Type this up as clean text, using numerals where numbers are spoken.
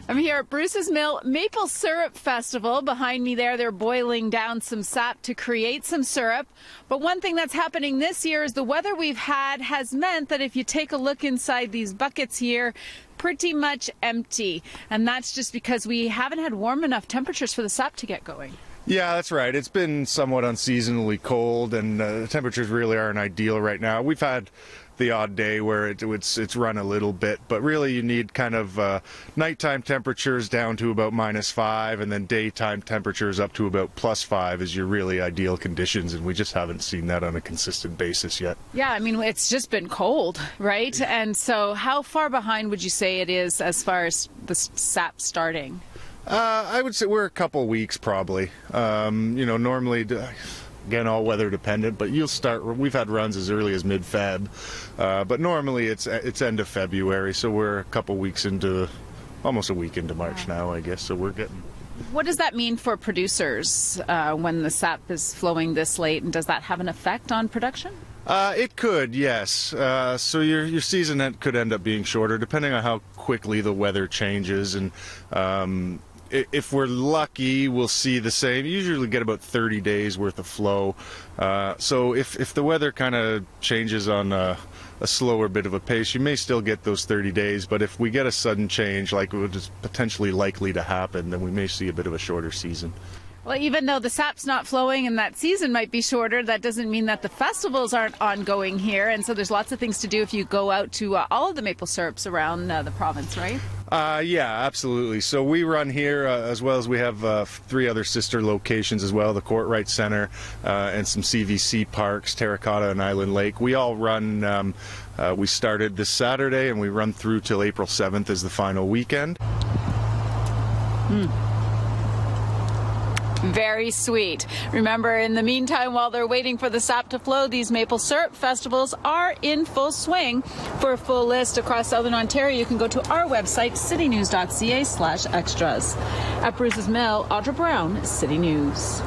I'm here at Bruce's Mill Maple Syrup Festival. Behind me there, they're boiling down some sap to create some syrup. But one thing that's happening this year is the weather we've had has meant that if you take a look inside these buckets here, pretty much empty. And that's just because we haven't had warm enough temperatures for the sap to get going. Yeah, that's right. It's been somewhat unseasonably cold, and the temperatures really aren't ideal right now. We've had the odd day where it's run a little bit, but really you need kind of nighttime temperatures down to about -5, and then daytime temperatures up to about +5 is your really ideal conditions, and we just haven't seen that on a consistent basis yet. Yeah, I mean, it's just been cold, right? And so how far behind would you say it is as far as the sap starting? I would say we're a couple weeks probably. Normally, again, all weather dependent, but we've had runs as early as mid-Feb, but normally it's end of February, so we're a couple weeks into, almost a week into March now, I guess, so we're getting... What does that mean for producers when the sap is flowing this late, and does that have an effect on production? It could, yes. So your season could end up being shorter, depending on how quickly the weather changes, and if we're lucky, we'll see the same. You usually get about 30 days worth of flow. So if the weather kind of changes on a slower bit of a pace, you may still get those 30 days. But if we get a sudden change, like what is potentially likely to happen, then we may see a bit of a shorter season. Well, even though the sap's not flowing and that season might be shorter, that doesn't mean that the festivals aren't ongoing here. And so there's lots of things to do if you go out to all of the maple syrups around the province, right? Yeah, absolutely. So we run here as well as we have 3 other sister locations as well, the Courtright Center and some CVC parks, Terracotta and Island Lake. We all run, we started this Saturday and we run through till April 7th is the final weekend. Very sweet. Remember, in the meantime, while they're waiting for the sap to flow, these maple syrup festivals are in full swing. For a full list across Southern Ontario, you can go to our website, citynews.ca/extras. At Bruce's Mill, Audra Brown, City News.